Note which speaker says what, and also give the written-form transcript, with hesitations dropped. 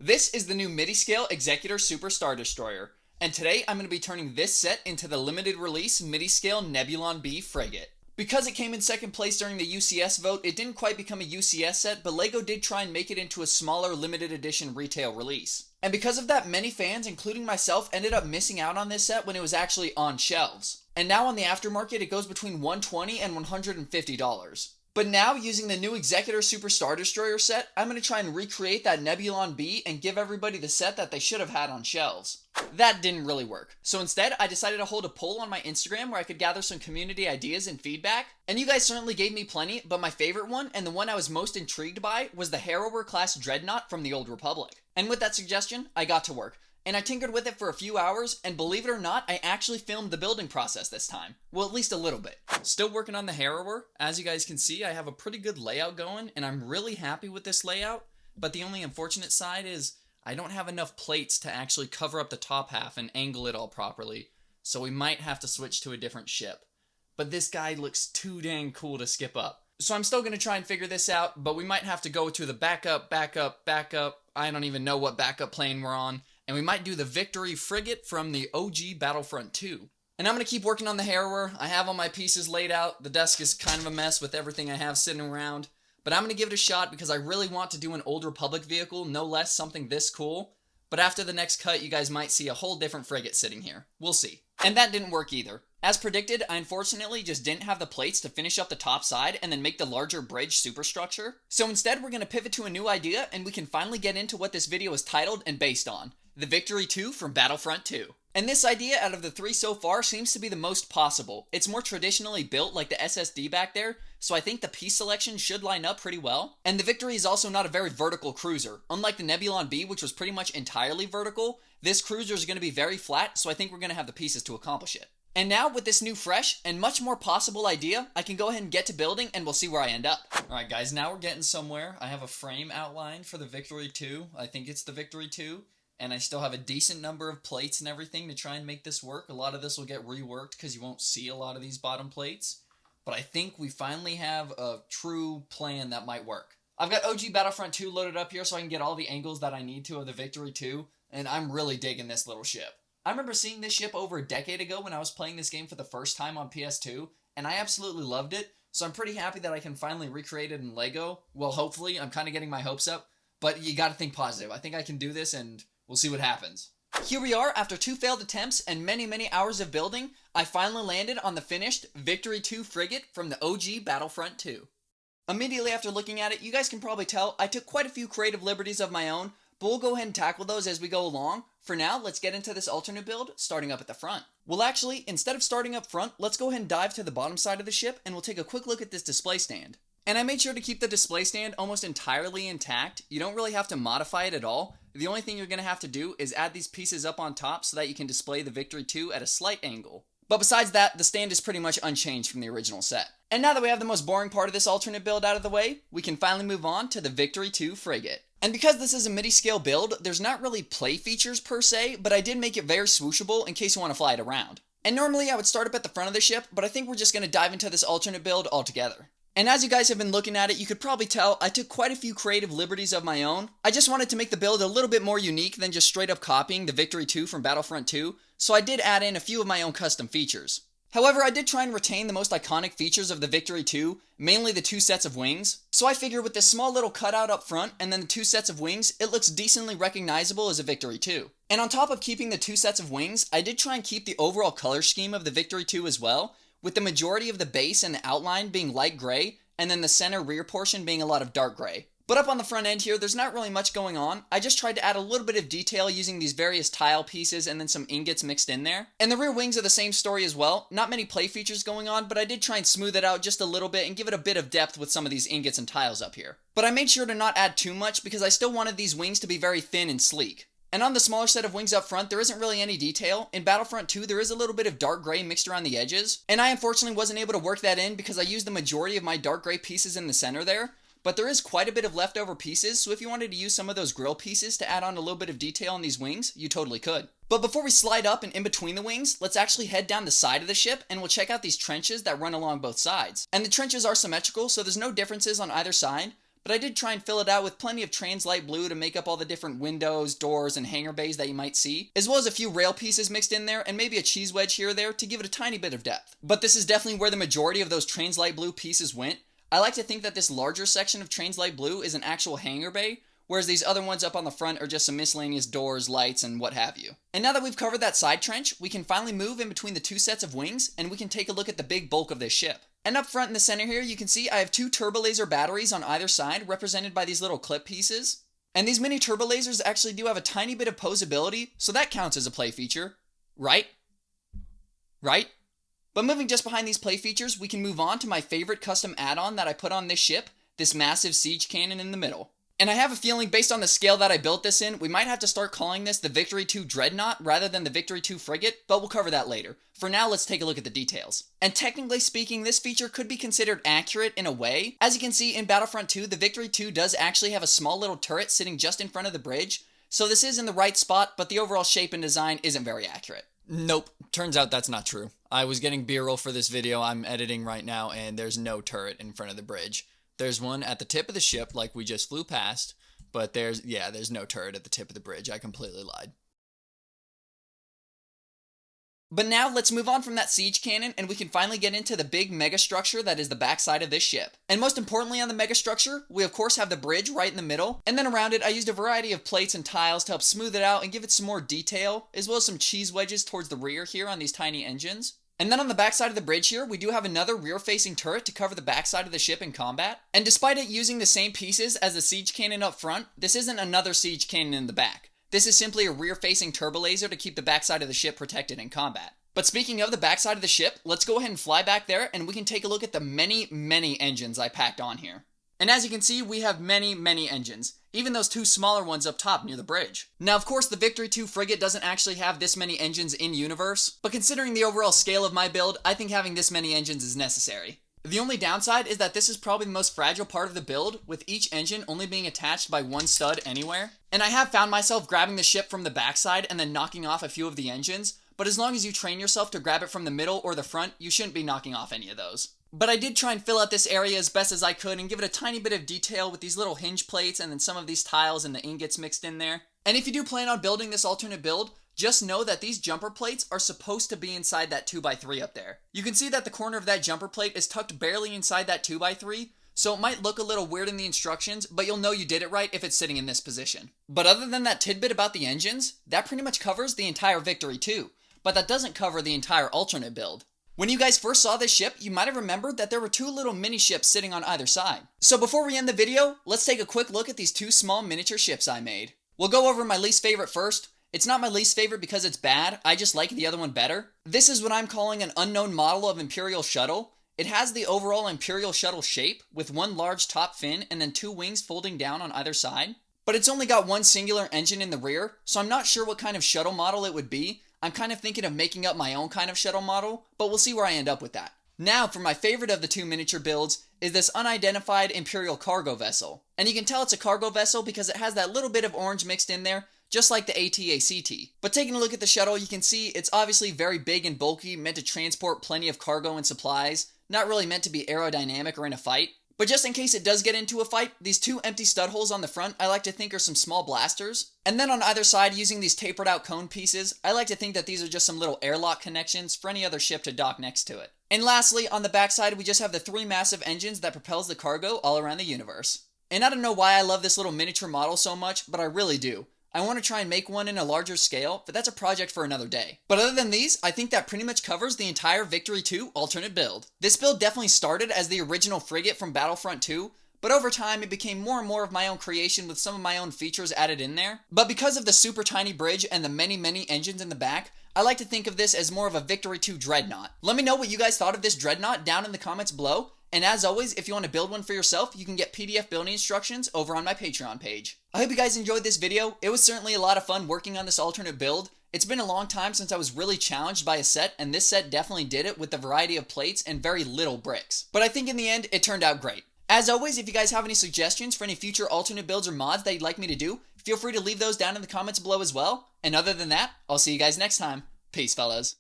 Speaker 1: This is the new midi-scale Executor Super Star Destroyer, and today I'm going to be turning this set into the limited release midi-scale Nebulon B Frigate. Because it came in second place during the UCS vote, it didn't quite become a UCS set, but LEGO did try and make it into a smaller limited edition retail release. And because of that, many fans, including myself, ended up missing out on this set when it was actually on shelves. And now on the aftermarket, it goes between $120 and $150. But now, using the new Executor Super Star Destroyer set, I'm going to try and recreate that Nebulon B and give everybody the set that they should have had on shelves. That didn't really work. So instead, I decided to hold a poll on my Instagram where I could gather some community ideas and feedback. And you guys certainly gave me plenty, but my favorite one, and the one I was most intrigued by, was the Harrower class Dreadnought from the Old Republic. And with that suggestion, I got to work. And I tinkered with it for a few hours, and believe it or not, I actually filmed the building process this time. Well, at least a little bit. Still working on the Harrower. As you guys can see, I have a pretty good layout going, and I'm really happy with this layout. But the only unfortunate side is I don't have enough plates to actually cover up the top half and angle it all properly, so we might have to switch to a different ship. But this guy looks too dang cool to skip up. So I'm still going to try and figure this out, but we might have to go to the backup. I don't even know what backup plane we're on. And we might do the Victory Frigate from the OG Battlefront 2. And I'm going to keep working on the Harrower. I have all my pieces laid out. The desk is kind of a mess with everything I have sitting around. But I'm going to give it a shot because I really want to do an Old Republic vehicle, no less something this cool. But after the next cut, you guys might see a whole different frigate sitting here. We'll see. And that didn't work either. As predicted, I unfortunately just didn't have the plates to finish up the top side and then make the larger bridge superstructure. So instead, we're going to pivot to a new idea, and we can finally get into what this video is titled and based on. The Victory 2 from Battlefront 2. And this idea out of the three so far seems to be the most possible. It's more traditionally built like the SSD back there, so I think the piece selection should line up pretty well. And the Victory is also not a very vertical cruiser. Unlike the Nebulon B, which was pretty much entirely vertical, this cruiser is going to be very flat, so I think we're going to have the pieces to accomplish it. And now, with this new fresh and much more possible idea, I can go ahead and get to building and we'll see where I end up. Alright guys, now we're getting somewhere. I have a frame outlined for the Victory 2. I think it's the Victory 2. And I still have a decent number of plates and everything to try and make this work. A lot of this will get reworked because you won't see a lot of these bottom plates. But I think we finally have a true plan that might work. I've got OG Battlefront 2 loaded up here so I can get all the angles that I need to of the Victory 2. And I'm really digging this little ship. I remember seeing this ship over a decade ago when I was playing this game for the first time on PS2. And I absolutely loved it. So I'm pretty happy that I can finally recreate it in LEGO. Well, hopefully. I'm kind of getting my hopes up. But you gotta think positive. I think I can do this and we'll see what happens. Here we are, after 2 failed attempts and many hours of building, I finally landed on the finished Victory 2 Frigate from the OG Battlefront 2. Immediately after looking at it, you guys can probably tell I took quite a few creative liberties of my own, but we'll go ahead and tackle those as we go along. For now, let's get into this alternate build, starting up at the front. Well actually, instead of starting up front, let's go ahead and dive to the bottom side of the ship and we'll take a quick look at this display stand. And I made sure to keep the display stand almost entirely intact. You don't really have to modify it at all. The only thing you're going to have to do is add these pieces up on top so that you can display the Victory 2 at a slight angle. But besides that, the stand is pretty much unchanged from the original set. And now that we have the most boring part of this alternate build out of the way, we can finally move on to the Victory 2 Frigate. And because this is a midi-scale build, there's not really play features per se, but I did make it very swooshable in case you want to fly it around. And normally I would start up at the front of the ship, but I think we're just going to dive into this alternate build altogether. And as you guys have been looking at it, you could probably tell I took quite a few creative liberties of my own. I just wanted to make the build a little bit more unique than just straight up copying the Victory 2 from Battlefront 2, so I did add in a few of my own custom features. However, I did try and retain the most iconic features of the Victory 2, mainly the 2 sets of wings. So I figure with this small little cutout up front and then the 2 sets of wings, it looks decently recognizable as a Victory 2. And on top of keeping the 2 sets of wings, I did try and keep the overall color scheme of the Victory 2 as well, with the majority of the base and the outline being light gray, and then the center rear portion being a lot of dark gray. But up on the front end here, there's not really much going on. I just tried to add a little bit of detail using these various tile pieces and then some ingots mixed in there. And the rear wings are the same story as well. Not many play features going on, but I did try and smooth it out just a little bit and give it a bit of depth with some of these ingots and tiles up here. But I made sure to not add too much because I still wanted these wings to be very thin and sleek. And on the smaller set of wings up front, there isn't really any detail. In Battlefront 2, there is a little bit of dark gray mixed around the edges. And I unfortunately wasn't able to work that in because I used the majority of my dark gray pieces in the center there. But there is quite a bit of leftover pieces, so if you wanted to use some of those grill pieces to add on a little bit of detail on these wings, you totally could. But before we slide up and in between the wings, let's actually head down the side of the ship and we'll check out these trenches that run along both sides. And the trenches are symmetrical, so there's no differences on either side. but I did try and fill it out with plenty of trans light blue to make up all the different windows, doors, and hangar bays that you might see, as well as a few rail pieces mixed in there and maybe a cheese wedge here or there to give it a tiny bit of depth. But this is definitely where the majority of those trans light blue pieces went. I like to think that this larger section of trans light blue is an actual hangar bay, whereas these other ones up on the front are just some miscellaneous doors, lights, and what have you. And now that we've covered that side trench, we can finally move in between the two sets of wings, and we can take a look at the big bulk of this ship. And up front in the center here, you can see I have two turbolaser batteries on either side, represented by these little clip pieces. And these mini turbolasers actually do have a tiny bit of posability, so that counts as a play feature. Right? Right? But moving just behind these play features, we can move on to my favorite custom add-on that I put on this ship, this massive siege cannon in the middle. And I have a feeling, based on the scale that I built this in, we might have to start calling this the Victory 2 Dreadnought rather than the Victory 2 Frigate, but we'll cover that later. For now, let's take a look at the details. And technically speaking, this feature could be considered accurate in a way. As you can see, in Battlefront 2, the Victory 2 does actually have a small little turret sitting just in front of the bridge, so this is in the right spot, but the overall shape and design isn't very accurate. Nope, turns out that's not true. I was getting B-roll for this video I'm editing right now, and there's no turret in front of the bridge. There's one at the tip of the ship, like we just flew past, but there's no turret at the tip of the bridge. I completely lied. But now let's move on from that siege cannon, and we can finally get into the big mega structure that is the backside of this ship. And most importantly on the mega structure, we of course have the bridge right in the middle, and then around it I used a variety of plates and tiles to help smooth it out and give it some more detail, as well as some cheese wedges towards the rear here on these tiny engines. And then on the backside of the bridge here, we do have another rear-facing turret to cover the backside of the ship in combat. And despite it using the same pieces as the siege cannon up front, this isn't another siege cannon in the back. This is simply a rear-facing turbolaser to keep the backside of the ship protected in combat. But speaking of the backside of the ship, let's go ahead and fly back there and we can take a look at the many engines I packed on here. And as you can see, we have many engines, even those two smaller ones up top near the bridge. Now, of course, the Victory 2 Frigate doesn't actually have this many engines in universe, but considering the overall scale of my build, I think having this many engines is necessary. The only downside is that this is probably the most fragile part of the build, with each engine only being attached by one stud anywhere. And I have found myself grabbing the ship from the backside and then knocking off a few of the engines, but as long as you train yourself to grab it from the middle or the front, you shouldn't be knocking off any of those. But I did try and fill out this area as best as I could and give it a tiny bit of detail with these little hinge plates and then some of these tiles and the ingots mixed in there. And if you do plan on building this alternate build, just know that these jumper plates are supposed to be inside that 2x3 up there. You can see that the corner of that jumper plate is tucked barely inside that 2x3, so it might look a little weird in the instructions, but you'll know you did it right if it's sitting in this position. But other than that tidbit about the engines, that pretty much covers the entire Victory 2, but that doesn't cover the entire alternate build. When you guys first saw this ship, you might have remembered that there were two little mini ships sitting on either side. So before we end the video, let's take a quick look at these two small miniature ships I made. We'll go over my least favorite first. It's not my least favorite because it's bad, I just like the other one better. This is what I'm calling an unknown model of Imperial Shuttle. It has the overall Imperial Shuttle shape, with one large top fin and then two wings folding down on either side. But it's only got one singular engine in the rear, so I'm not sure what kind of shuttle model it would be. I'm kind of thinking of making up my own kind of shuttle model, but we'll see where I end up with that. Now, for my favorite of the two miniature builds, is this unidentified Imperial cargo vessel. And you can tell it's a cargo vessel because it has that little bit of orange mixed in there, just like the AT-ACT. But taking a look at the shuttle, you can see it's obviously very big and bulky, meant to transport plenty of cargo and supplies, not really meant to be aerodynamic or in a fight. But just in case it does get into a fight, these two empty stud holes on the front I like to think are some small blasters. And then on either side, using these tapered out cone pieces, I like to think that these are just some little airlock connections for any other ship to dock next to it. And lastly, on the backside, we just have the three massive engines that propels the cargo all around the universe. And I don't know why I love this little miniature model so much, but I really do. I want to try and make one in a larger scale, but that's a project for another day. But other than these, I think that pretty much covers the entire Victory 2 alternate build. This build definitely started as the original Frigate from Battlefront 2, but over time it became more and more of my own creation with some of my own features added in there. But because of the super tiny bridge and the many engines in the back, I like to think of this as more of a Victory 2 Dreadnought. Let me know what you guys thought of this Dreadnought down in the comments below. And as always, if you want to build one for yourself, you can get PDF building instructions over on my Patreon page. I hope you guys enjoyed this video. It was certainly a lot of fun working on this alternate build. It's been a long time since I was really challenged by a set, and this set definitely did it with the variety of plates and very little bricks. But I think in the end, it turned out great. As always, if you guys have any suggestions for any future alternate builds or mods that you'd like me to do, feel free to leave those down in the comments below as well. And other than that, I'll see you guys next time. Peace, fellas.